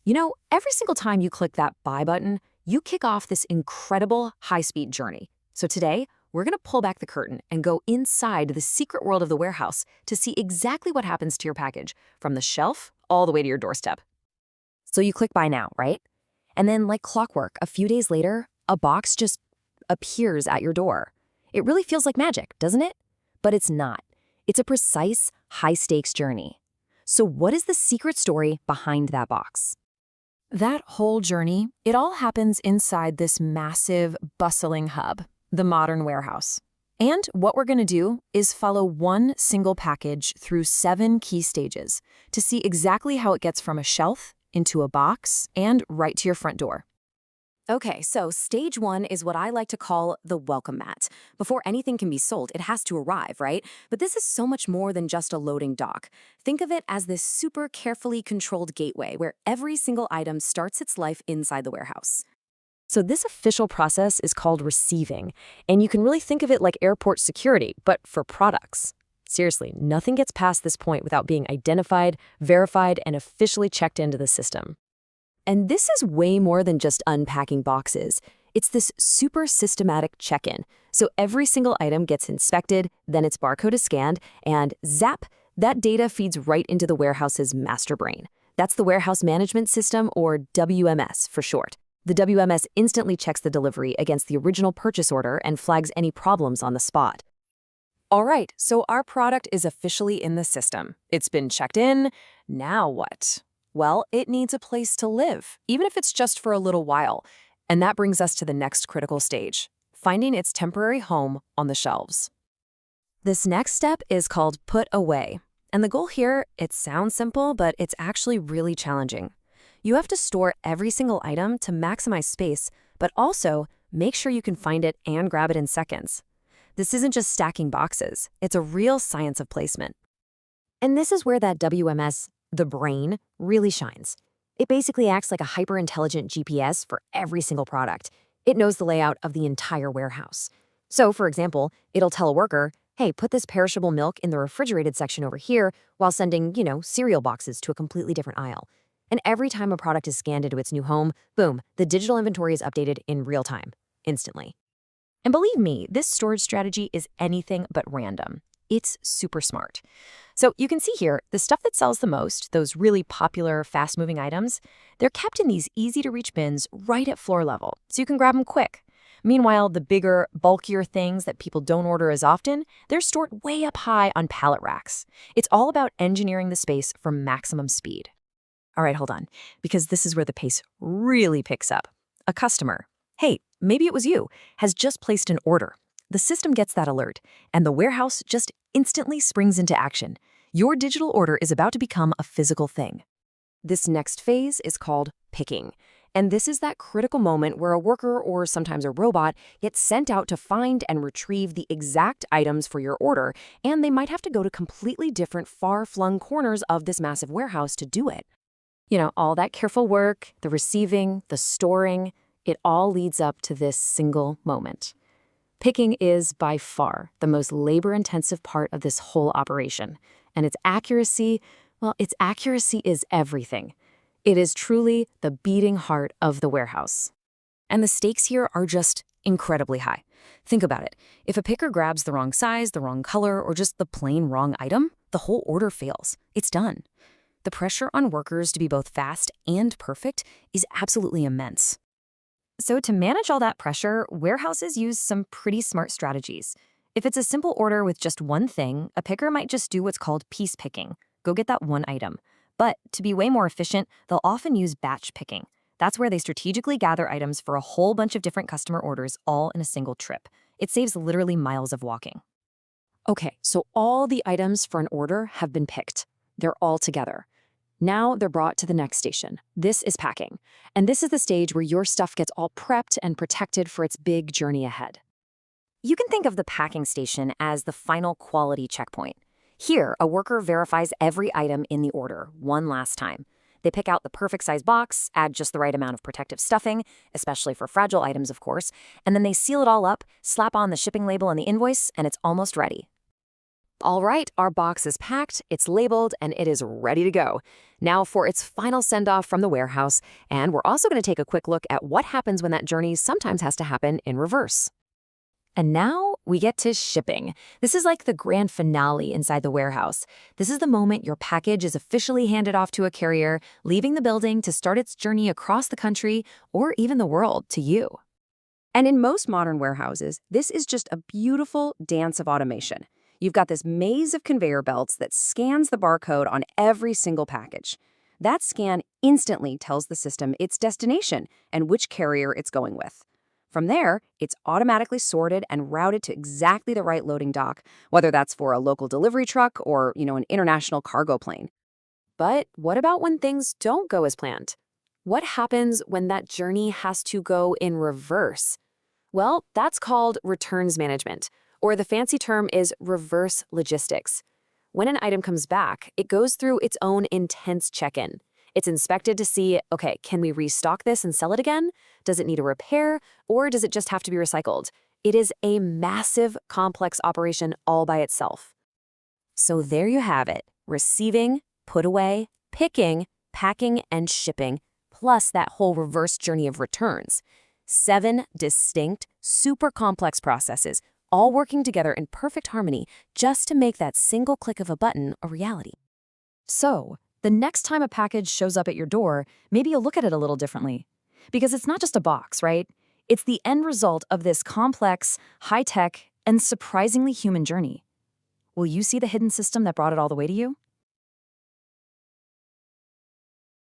Every single time you click that buy button, you kick off this incredible high-speed journey. So today, we're going to pull back the curtain and go inside the secret world of the warehouse to see exactly what happens to your package, from the shelf all the way to your doorstep. So you click buy now, right? And then, like clockwork, a few days later, a box just appears at your door. It really feels like magic, doesn't it? But it's not. It's a precise, high-stakes journey. So what is the secret story behind that box? That whole journey, it all happens inside this massive, bustling hub, the modern warehouse. And what we're going to do is follow one single package through 7 key stages to see exactly how it gets from a shelf into a box and right to your front door. Okay, so stage 1 is what I like to call the welcome mat. Before anything can be sold, it has to arrive, right? But this is so much more than just a loading dock. Think of it as this super carefully controlled gateway where every single item starts its life inside the warehouse. So this official process is called receiving, and you can really think of it like airport security, but for products. Seriously, nothing gets past this point without being identified, verified, and officially checked into the system. And this is way more than just unpacking boxes. It's this super systematic check-in. So every single item gets inspected, then its barcode is scanned, and zap, that data feeds right into the warehouse's master brain. That's the Warehouse Management System, or WMS for short. The WMS instantly checks the delivery against the original purchase order and flags any problems on the spot. All right, so our product is officially in the system. It's been checked in. Now what? Well, it needs a place to live, even if it's just for a little while. And that brings us to the next critical stage, finding its temporary home on the shelves. This next step is called put away. And the goal here, it sounds simple, but it's actually really challenging. You have to store every single item to maximize space, but also make sure you can find it and grab it in seconds. This isn't just stacking boxes, it's a real science of placement. And this is where that WMS, the brain, really shines. It basically acts like a hyper-intelligent GPS for every single product. It knows the layout of the entire warehouse. So, for example, it'll tell a worker, hey, put this perishable milk in the refrigerated section over here while sending, cereal boxes to a completely different aisle. And every time a product is scanned into its new home, boom, the digital inventory is updated in real time, instantly. And believe me, this storage strategy is anything but random. It's super smart. So you can see here, the stuff that sells the most, those really popular, fast-moving items, they're kept in these easy-to-reach bins right at floor level, so you can grab them quick. Meanwhile, the bigger, bulkier things that people don't order as often, they're stored way up high on pallet racks. It's all about engineering the space for maximum speed. All right, hold on, because this is where the pace really picks up. A customer, hey, maybe it was you, has just placed an order. The system gets that alert, and the warehouse just instantly springs into action. Your digital order is about to become a physical thing. This next phase is called picking, and this is that critical moment where a worker, or sometimes a robot, gets sent out to find and retrieve the exact items for your order, and they might have to go to completely different far-flung corners of this massive warehouse to do it. All that careful work, the receiving, the storing, it all leads up to this single moment. Picking is by far the most labor-intensive part of this whole operation, and its accuracy is everything. It is truly the beating heart of the warehouse. And the stakes here are just incredibly high. Think about it. If a picker grabs the wrong size, the wrong color, or just the plain wrong item, the whole order fails. It's done. The pressure on workers to be both fast and perfect is absolutely immense. So to manage all that pressure, warehouses use some pretty smart strategies. If it's a simple order with just one thing, a picker might just do what's called piece picking. Go get that one item. But to be way more efficient, they'll often use batch picking. That's where they strategically gather items for a whole bunch of different customer orders all in a single trip. It saves literally miles of walking. Okay, so all the items for an order have been picked. They're all together. Now they're brought to the next station. This is packing. And this is the stage where your stuff gets all prepped and protected for its big journey ahead. You can think of the packing station as the final quality checkpoint. Here, a worker verifies every item in the order one last time. They pick out the perfect size box, add just the right amount of protective stuffing, especially for fragile items, of course, and then they seal it all up, slap on the shipping label and the invoice, and it's almost ready. All right, our box is packed, it's labeled, and it is ready to go. Now for its final send-off from the warehouse, and we're also going to take a quick look at what happens when that journey sometimes has to happen in reverse. And now we get to shipping. This is like the grand finale inside the warehouse. This is the moment your package is officially handed off to a carrier, leaving the building to start its journey across the country or even the world to you. And in most modern warehouses, this is just a beautiful dance of automation. You've got this maze of conveyor belts that scans the barcode on every single package. That scan instantly tells the system its destination and which carrier it's going with. From there, it's automatically sorted and routed to exactly the right loading dock, whether that's for a local delivery truck or, an international cargo plane. But what about when things don't go as planned? What happens when that journey has to go in reverse? Well, that's called returns management, or the fancy term is reverse logistics. When an item comes back, it goes through its own intense check-in. It's inspected to see, okay, can we restock this and sell it again? Does it need a repair, or does it just have to be recycled? It is a massive, complex operation all by itself. So there you have it, receiving, put away, picking, packing, and shipping, plus that whole reverse journey of returns. 7 distinct, super complex processes, all working together in perfect harmony just to make that single click of a button a reality. So, the next time a package shows up at your door, maybe you'll look at it a little differently. Because it's not just a box, right? It's the end result of this complex, high-tech, and surprisingly human journey. Will you see the hidden system that brought it all the way to you?